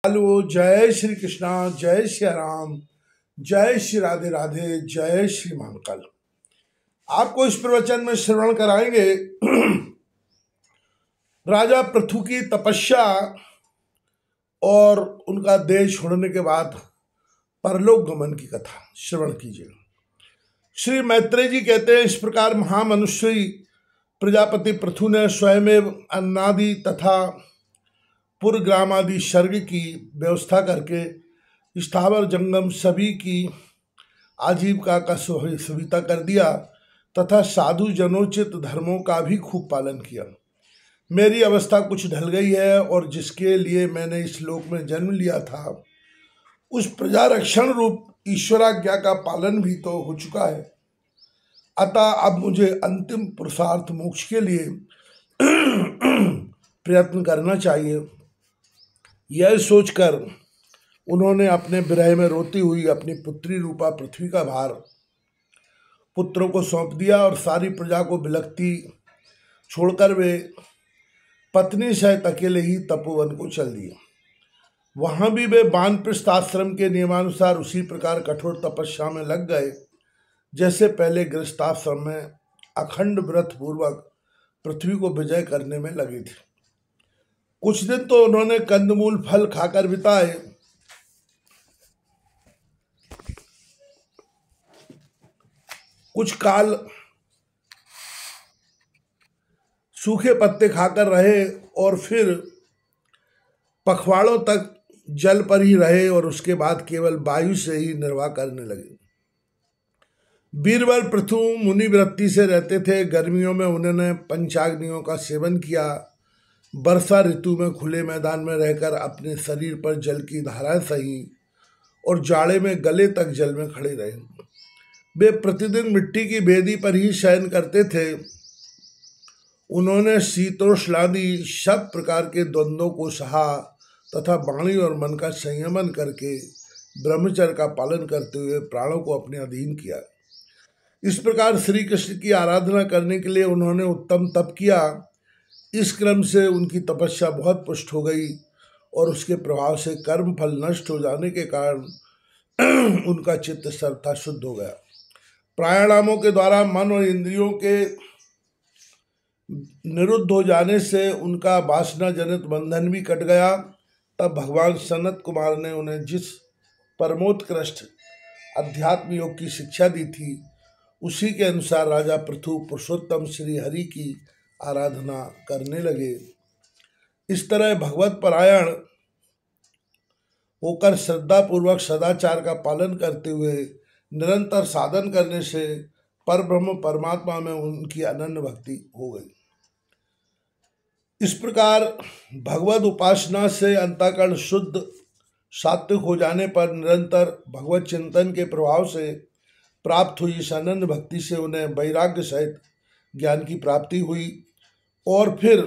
Hello, जय श्री कृष्णा, जय श्री राम, जय श्री राधे राधे, जय श्री महाकाल। आपको इस प्रवचन में श्रवण कराएंगे राजा पृथु की तपस्या और उनका देश छोड़ने के बाद परलोक गमन की कथा श्रवण कीजिए। श्री मैत्रेय जी कहते हैं, इस प्रकार महामनुष्य प्रजापति पृथु ने स्वयं अन्नादि तथा पुरग्रामादि सर्ग की व्यवस्था करके स्थावर जंगम सभी की आजीविका का सुविधा कर दिया तथा साधु जनोचित धर्मों का भी खूब पालन किया। मेरी अवस्था कुछ ढल गई है और जिसके लिए मैंने इस लोक में जन्म लिया था उस प्रजा रक्षण रूप ईश्वराज्ञा का पालन भी तो हो चुका है। अतः अब मुझे अंतिम पुरुषार्थ मोक्ष के लिए प्रयत्न करना चाहिए। यह सोचकर उन्होंने अपने विरह में रोती हुई अपनी पुत्री रूपा पृथ्वी का भार पुत्रों को सौंप दिया और सारी प्रजा को बिलखती छोड़कर वे पत्नी सहित अकेले ही तपोवन को चल दिए। वहां भी वे वानप्रस्थ आश्रम के नियमानुसार उसी प्रकार कठोर तपस्या में लग गए जैसे पहले गृहस्थाश्रम में अखंड व्रत पूर्वक पृथ्वी को विजय करने में लगे थे। कुछ दिन तो उन्होंने कंदमूल फल खाकर बिताए। कुछ काल सूखे पत्ते खाकर रहे और फिर पखवाड़ों तक जल पर ही रहे और उसके बाद केवल वायु से ही निर्वाह करने लगे। बीरबल पृथु मुनि वृत्ति से रहते थे। गर्मियों में उन्होंने पंचाग्नियों का सेवन किया। वर्षा ऋतु में खुले मैदान में रहकर अपने शरीर पर जल की धाराएं सही और जाड़े में गले तक जल में खड़े रहे। वे प्रतिदिन मिट्टी की बेदी पर ही शयन करते थे। उन्होंने शीतोष्णादि सब प्रकार के द्वंद्वों को सहा तथा वाणी और मन का संयमन करके ब्रह्मचर्य का पालन करते हुए प्राणों को अपने अधीन किया। इस प्रकार श्री कृष्ण की आराधना करने के लिए उन्होंने उत्तम तप किया। इस क्रम से उनकी तपस्या बहुत पुष्ट हो गई और उसके प्रभाव से कर्म फल नष्ट हो जाने के कारण उनका चित्त सर्वथा शुद्ध हो गया। प्राणायामों के द्वारा मन और इंद्रियों के निरुद्ध हो जाने से उनका वासना जनित बंधन भी कट गया। तब भगवान सनत कुमार ने उन्हें जिस परमोत्कृष्ट अध्यात्म योग की शिक्षा दी थी उसी के अनुसार राजा पृथु पुरुषोत्तम श्री हरि की आराधना करने लगे। इस तरह भगवत परायण होकर श्रद्धा पूर्वक सदाचार का पालन करते हुए निरंतर साधन करने से परब्रह्म परमात्मा में उनकी अनन्य भक्ति हो गई। इस प्रकार भगवत उपासना से अंतःकरण शुद्ध सात्विक हो जाने पर निरंतर भगवत चिंतन के प्रभाव से प्राप्त हुई इस अनन्य भक्ति से उन्हें वैराग्य सहित ज्ञान की प्राप्ति हुई और फिर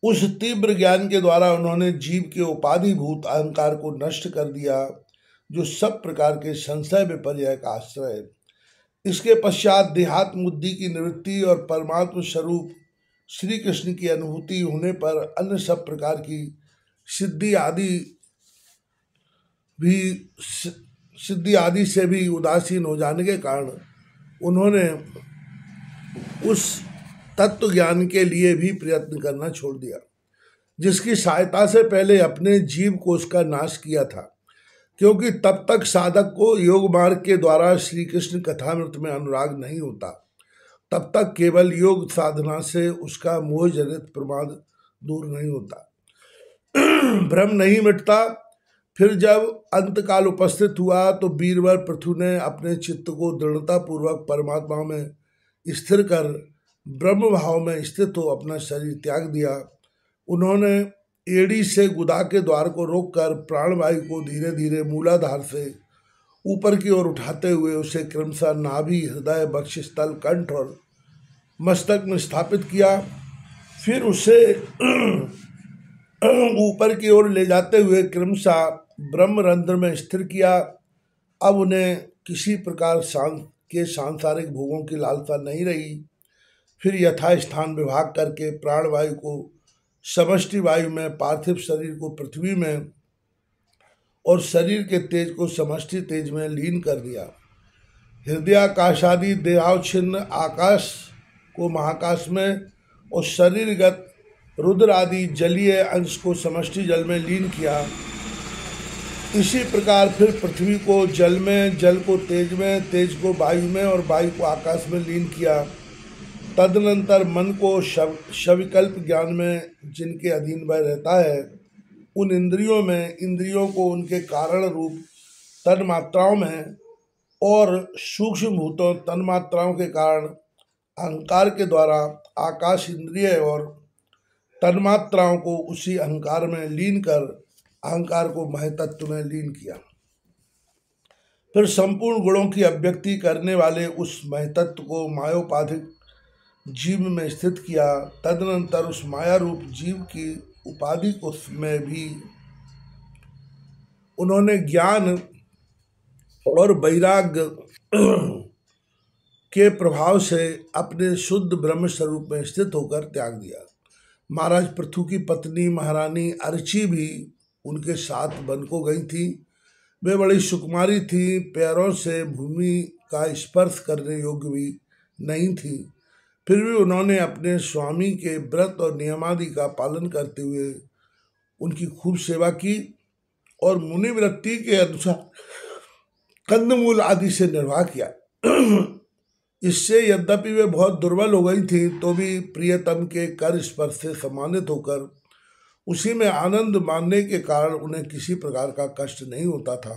उस तीव्र ज्ञान के द्वारा उन्होंने जीव के उपाधिभूत अहंकार को नष्ट कर दिया जो सब प्रकार के संशय विपर्यय का आश्रय है। इसके पश्चात देहात्म बुद्धि की निवृत्ति और परमात्म स्वरूप श्री कृष्ण की अनुभूति होने पर अन्य सब प्रकार की सिद्धि आदि से भी उदासीन हो जाने के कारण उन्होंने उस तत्व ज्ञान के लिए भी प्रयत्न करना छोड़ दिया जिसकी सहायता से पहले अपने जीव कोश का नाश किया था, क्योंकि तब तक साधक को योग मार्ग के द्वारा श्री कृष्ण कथामृत में अनुराग नहीं होता। तब तक केवल योग साधना से उसका मोह जनित प्रमाद दूर नहीं होता, भ्रम नहीं मिटता। फिर जब अंतकाल उपस्थित हुआ तो बीरबल पृथु ने अपने चित्त को दृढ़ता पूर्वक परमात्मा में स्थिर कर ब्रह्म भाव में स्थित हो अपना शरीर त्याग दिया। उन्होंने एड़ी से गुदा के द्वार को रोककर प्राणवायु को धीरे धीरे मूलाधार से ऊपर की ओर उठाते हुए उसे क्रमशः नाभि, हृदय, वक्षस्थल, कंठ और मस्तक में स्थापित किया। फिर उसे ऊपर की ओर ले जाते हुए क्रमशः ब्रह्मरंध्र में स्थिर किया। अब उन्हें किसी प्रकार सांसारिक भोगों की लालसा नहीं रही। फिर यथास्थान विभाग करके प्राणवायु को समष्टि वायु में, पार्थिव शरीर को पृथ्वी में और शरीर के तेज को समष्टि तेज में लीन कर दिया। हृदयाकाशादि देहावच्छिन्न आकाश को महाकाश में और शरीरगत रुद्र आदि जलीय अंश को समष्टि जल में लीन किया। इसी प्रकार फिर पृथ्वी को जल में, जल को तेज में, तेज को वायु में और वायु को आकाश में लीन किया। तदनंतर मन को शविकल्प ज्ञान में जिनके अधीन वह रहता है, उन इंद्रियों में, इंद्रियों को उनके कारण रूप तन्मात्राओं में और सूक्ष्म भूतों तन्मात्राओं के कारण अहंकार के द्वारा आकाश इंद्रिय और तन्मात्राओं को उसी अहंकार में लीन कर अहंकार को महतत्व में लीन किया। फिर संपूर्ण गुणों की अभिव्यक्ति करने वाले उस महतत्व को मायोपाधिक जीव में स्थित किया। तदनंतर उस माया रूप जीव की उपाधि को में भी उन्होंने ज्ञान और वैराग्य के प्रभाव से अपने शुद्ध ब्रह्म स्वरूप में स्थित होकर त्याग दिया। महाराज पृथु की पत्नी महारानी अर्ची भी उनके साथ वन को गई थी। वे बड़ी सुकुमारी थी, पैरों से भूमि का स्पर्श करने योग्य भी नहीं थी। फिर भी उन्होंने अपने स्वामी के व्रत और नियमादि का पालन करते हुए उनकी खूब सेवा की और मुनिवृत्ति के अनुसार कंदमूल आदि से निर्वाह किया। इससे यद्यपि वे बहुत दुर्बल हो गई थी तो भी प्रियतम के कर स्पर्श से सम्मानित होकर उसी में आनंद मानने के कारण उन्हें किसी प्रकार का कष्ट नहीं होता था।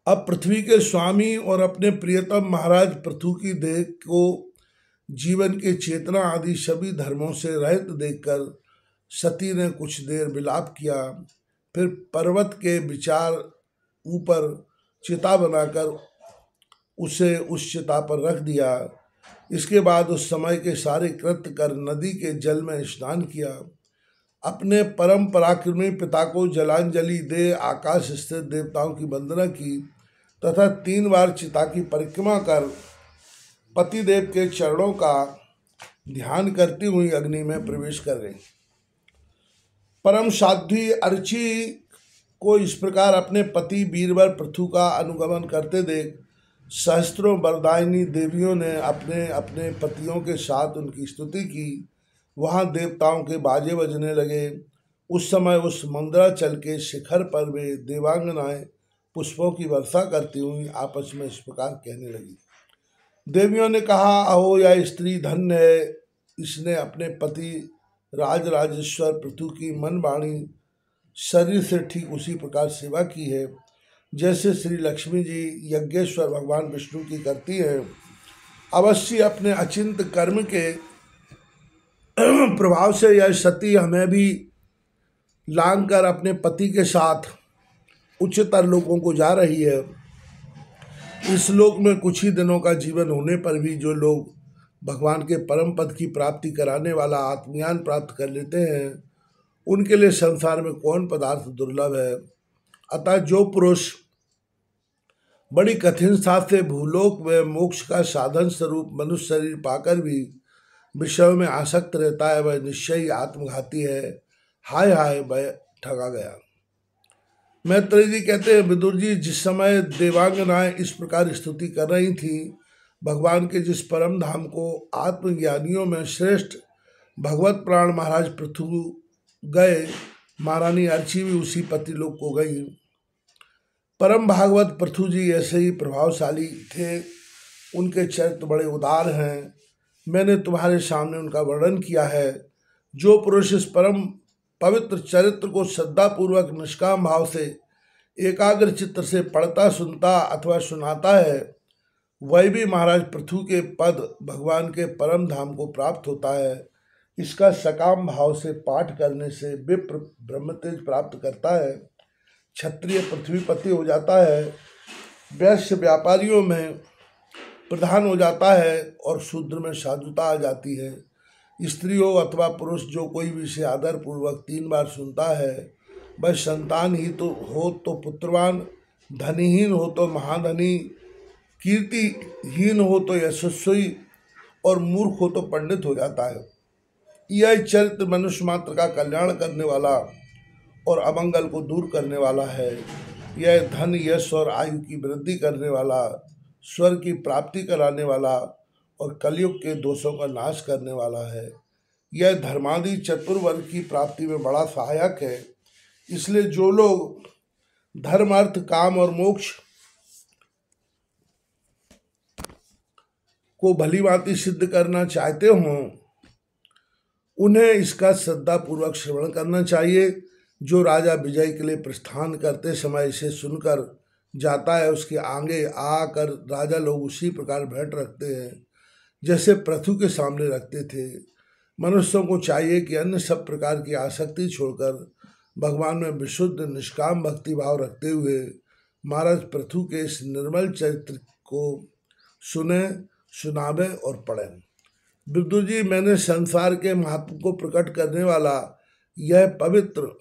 अब पृथ्वी के स्वामी और अपने प्रियतम महाराज पृथु की देह को जीवन के चेतना आदि सभी धर्मों से रहित देखकर सती ने कुछ देर विलाप किया। फिर पर्वत के विचार ऊपर चिता बनाकर उसे उस चिता पर रख दिया। इसके बाद उस समय के सारे कृत्य कर नदी के जल में स्नान किया। अपने परम पराक्रमी पिता को जलांजलि दे आकाश स्थित देवताओं की वंदना की तथा 3 बार चिता की परिक्रमा कर पतिदेव के चरणों का ध्यान करती हुई अग्नि में प्रवेश कर गई। परम साध्वी अर्ची को इस प्रकार अपने पति वीरवर पृथु का अनुगमन करते देख सहस्त्रों वरदायिनी देवियों ने अपने अपने पतियों के साथ उनकी स्तुति की। वहाँ देवताओं के बाजे बजने लगे। उस समय उस मंदराचल के शिखर पर वे देवांगनाएं पुष्पों की वर्षा करती हुई आपस में इस प्रकार कहने लगी। देवियों ने कहा, अहो यह स्त्री धन्य है, इसने अपने पति राजराजेश्वर पृथु की मन वाणी शरीर से ठीक उसी प्रकार सेवा की है जैसे श्री लक्ष्मी जी यज्ञेश्वर भगवान विष्णु की करती हैं। अवश्य अपने अचिंत कर्म के प्रभाव से यह सती हमें भी लांग कर अपने पति के साथ उच्चतर लोकों को जा रही है। इस लोक में कुछ ही दिनों का जीवन होने पर भी जो लोग भगवान के परम पद की प्राप्ति कराने वाला आत्मज्ञान प्राप्त कर लेते हैं, उनके लिए संसार में कौन पदार्थ दुर्लभ है। अतः जो पुरुष बड़ी कठिनता से भूलोक में मोक्ष का साधन स्वरूप मनुष्य शरीर पाकर भी विषयों में आसक्त रहता है, वह निश्चय ही आत्मघाती है। हाय हाय, वह ठगा गया। मैत्रेय जी कहते हैं, विदुर जी जिस समय देवांगनाएं इस प्रकार स्तुति कर रही थी, भगवान के जिस परम धाम को आत्मज्ञानियों में श्रेष्ठ भगवत प्राण महाराज पृथु गए, महारानी अर्ची भी उसी पतिलोक को गई। परम भागवत पृथु जी ऐसे ही प्रभावशाली थे। उनके चरित्र बड़े उदार हैं। मैंने तुम्हारे सामने उनका वर्णन किया है। जो पुरुष इस परम पवित्र चरित्र को श्रद्धापूर्वक निष्काम भाव से एकाग्र चित्त से पढ़ता, सुनता अथवा सुनाता है, वह भी महाराज पृथु के पद भगवान के परम धाम को प्राप्त होता है। इसका सकाम भाव से पाठ करने से विप्र ब्रह्मतेज प्राप्त करता है, क्षत्रिय पृथ्वीपति हो जाता है, वैश्य व्यापारियों में प्रधान हो जाता है और शूद्र में साधुता आ जाती है। स्त्री हो अथवा पुरुष जो कोई भी इसे आदरपूर्वक 3 बार सुनता है, वह संतान ही तो हो तो पुत्रवान, धनीहीन हो तो महाधनी, कीर्तिहीन हो तो यशस्वी और मूर्ख हो तो पंडित हो जाता है। यह चरित्र मनुष्य मात्र का कल्याण करने वाला और अमंगल को दूर करने वाला है। यह धन, यश और आयु की वृद्धि करने वाला, स्वर्ग की प्राप्ति कराने वाला और कलयुग के दोषों का नाश करने वाला है। यह धर्मादि चतुर्वर्ग की प्राप्ति में बड़ा सहायक है। इसलिए जो लोग धर्म, अर्थ, काम और मोक्ष को भली भांति सिद्ध करना चाहते हों, उन्हें इसका श्रद्धापूर्वक श्रवण करना चाहिए। जो राजा विजय के लिए प्रस्थान करते समय इसे सुनकर जाता है, उसके आगे आकर राजा लोग उसी प्रकार भेंट रखते हैं जैसे पृथु के सामने रखते थे। मनुष्यों को चाहिए कि अन्य सब प्रकार की आसक्ति छोड़कर भगवान में विशुद्ध निष्काम भक्ति भाव रखते हुए महाराज पृथु के इस निर्मल चरित्र को सुने, सुनावे और पढ़ें। विदुर जी, मैंने संसार के महत्व को प्रकट करने वाला यह पवित्र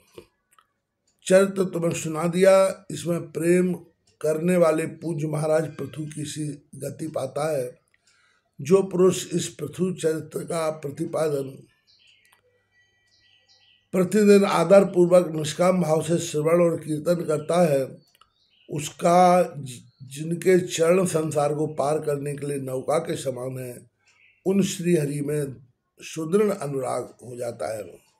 चरित्र तुम्हें सुना दिया। इसमें प्रेम करने वाले पूज्य महाराज पृथु की सी गति पाता है। जो पुरुष इस पृथु चरित्र का प्रतिपादन प्रतिदिन आदर पूर्वक निष्काम भाव से श्रवण और कीर्तन करता है, उसका जिनके चरण संसार को पार करने के लिए नौका के समान है, उन श्री हरि में सुदृढ़ अनुराग हो जाता है।